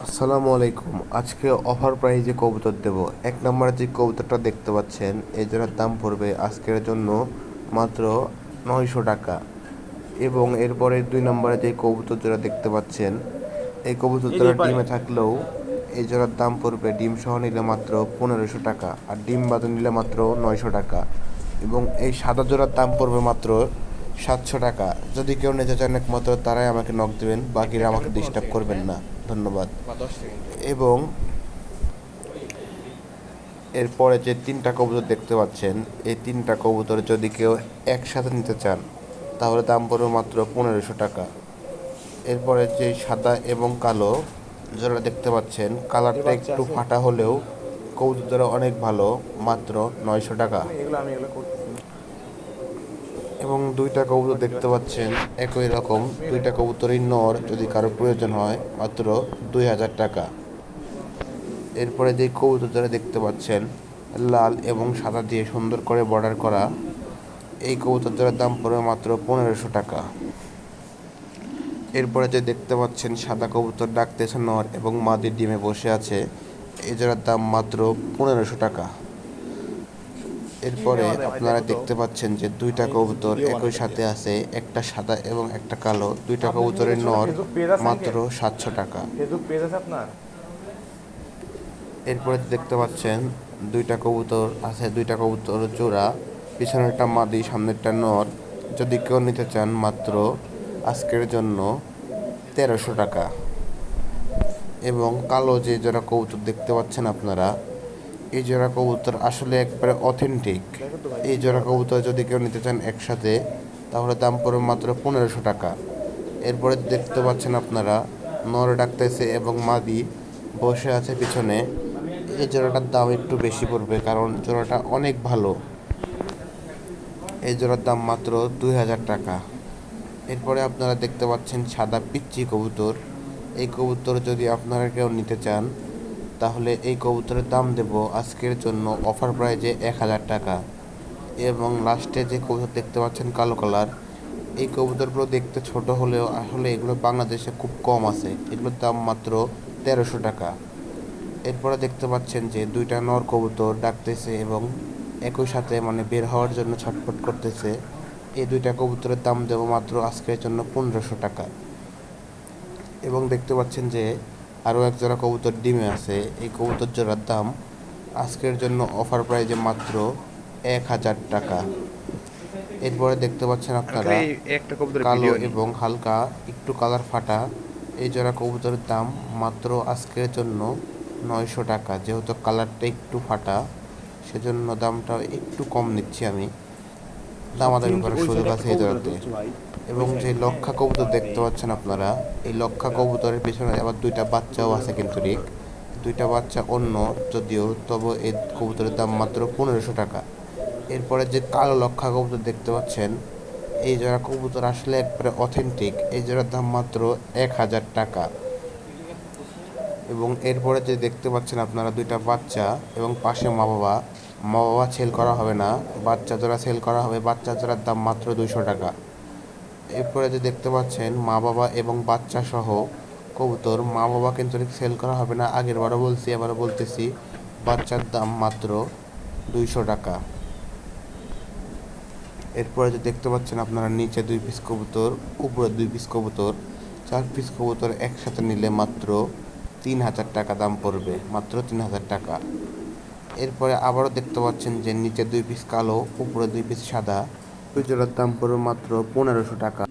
আসসালামু আলাইকুম। আজকে অফার প্রাইজে কবুতর দেব। এক নম্বরে যে কবুতরটা দেখতে পাচ্ছেন এই জোড়ার দাম পড়বে আজকের জন্য মাত্র 900 টাকা। এবং এরপরে 2 নম্বরে যে কবুতর জোড়া দেখতে পাচ্ছেন এই কবুতর জোড়া ডিমে থাকলেও এই জোড়ার দাম পড়বে ডিম সহ নিলে মাত্র 1500 টাকা, আর ডিম বাদে নিলে মাত্র 900 টাকা। এবং এই সাদা জোড়ার দাম পড়বে মাত্র 700 টাকা। যদি কেউ নিতে চান একমাত্র তারাই আমাকে নক দেবেন, বাকিরা আমাকে ডিস্টার্ব করবেন না। ধন্যবাদ। এবং এরপরে যে 3টা কবুতর দেখতে পাচ্ছেন এই 3টা কবুতর যদি কেউ একসাথে নিতে চান তাহলে দাম পড়বে মাত্র 1500 টাকা। এরপরে যে সাদা এবং কালো যারা দেখতে পাচ্ছেন কালারটা একটু ফাটা হলেও কবুতর জোড়া অনেক ভালো, মাত্র 900 টাকা। এবং 2টা কবুতর দেখতে পাচ্ছেন একই রকম, 2টা কবুতরই নর, যদি কারো প্রয়োজন হয় মাত্র 2000 টাকা। এরপরে যে কবুতর যারা দেখতে পাচ্ছেন লাল এবং সাদা দিয়ে সুন্দর করে বর্ডার করা, এই কবুতর জোড়ার দাম পড়বে মাত্র 1500 টাকা। এরপরে যে দেখতে পাচ্ছেন সাদা কবুতর ডাকতেছে নর এবং মাদির ডিমে বসে আছে, এই জোড়ার দাম মাত্র 1500 টাকা। এরপরে আপনারা দেখতে পাচ্ছেন যে 2টা কবুতর একই সাথে আছে, একটা সাদা এবং একটা কালো, 2টা কবুতরের নর মাত্র 700 টাকা। এরপরে দেখতে পাচ্ছেন 2টা কবুতর আছে, 2টা কবুতর জোড়া, পিছনেরটা মাদি সামনেরটা নর। যদি কেউ নিতে চান মাত্র আজকের জন্য 1300 টাকা। এবং কালো যে জোড়া কবুতর দেখতে পাচ্ছেন আপনারা, এই জোড়া কবুতর আসলে একবারে অথেন্টিক। এই জোড়া কবুতর যদি কেউ নিতে চান একসাথে তাহলে দাম পড়বে মাত্র 1500 টাকা। এরপরে দেখতে পাচ্ছেন আপনারা নর ডাকতেছে এবং মাদি বসে আছে পিছনে, এই জোড়াটার দাম একটু বেশি পড়বে কারণ জোড়াটা অনেক ভালো। এই জোড়ার দাম মাত্র 2000 টাকা। এরপরে আপনারা দেখতে পাচ্ছেন সাদা পিচ্চি কবুতর। এই কবুতর যদি আপনারা কেউ নিতে চান তাহলে এই কবুতরের দাম দেব আজকের জন্য অফার প্রাইজে 1000 টাকা। এবং লাস্টে যে কবুতর দেখতে পাচ্ছেন কালো কালার, এই কবুতরগুলো দেখতে ছোট হলেও আসলে এগুলো বাংলাদেশে খুব কম আছে, এগুলোর দাম মাত্র 1300 টাকা। এরপরে দেখতে পাচ্ছেন যে 2টা নর কবুতর ডাকতেছে এবং একই সাথে বের হওয়ার জন্য ছটফট করতেছে, এই 2টা কবুতরের দাম দেবো মাত্র আজকের জন্য 1500 টাকা। এবং দেখতে পাচ্ছেন যে আরও এক জোড়া কবুতর ডিমে আছে, এই কবুতর জোড়ার দাম আজকের জন্য অফার প্রাইজে মাত্র 1000 টাকা। এরপরে দেখতে পাচ্ছেন আপনারা কালো এবং হালকা একটু কালার ফাটা এই জোড়া কবুতরের দাম মাত্র আজকের জন্য 900 টাকা। যেহেতু কালারটা একটু ফাটা সেজন্য দামটা একটু কম নিচ্ছি আমি, দামাদামি করার সুযোগ আছে এই জোড়াতে। এবং যে লক্ষা কবুতর দেখতে পাচ্ছেন আপনারা, এই লক্ষা কবুতরের পেছনে আবার 2টা বাচ্চাও আছে, কিন্তু 2টা বাচ্চা অন্য যদিও, তবে এই কবুতরের দাম মাত্র 1500 টাকা। এরপরে যে কালো লক্ষা কবুতর দেখতে পাচ্ছেন, এই জোড়া কবুতর আসলে একবারে অথেন্টিক, এই জোড়ার দাম মাত্র 1000 টাকা। এবং এরপরে যে দেখতে পাচ্ছেন আপনারা 2টা বাচ্চা এবং পাশে মা বাবা, মা বাবা সেল করা হবে না, বাচ্চা জোড়া সেল করা হবে, বাচ্চা জোড়ার দাম মাত্র 200 টাকা। এরপরে যে দেখতে পাচ্ছেন মা বাবা এবং বাচ্চা সহ কবুতর, মা বাবা কিন্তু সেল করা হবে না, আগের বারও বলছি এবারও বলতেছি, বাচ্চার দাম মাত্র 200 টাকা। এরপরে যে দেখতে পাচ্ছেন আপনারা নিচে 2 পিস কবুতর, উপরে 2 পিস কবুতর, 4 পিস কবুতর একসাথে নিলে মাত্র 3000 টাকা দাম পড়বে, মাত্র 3000 টাকা। এরপরে আবারও দেখতে পাচ্ছেন যে নিচে 2 পিস কালো, উপরে 2 পিস সাদা, ওই জোড়ার দাম পড়বে মাত্র 1500 টাকা।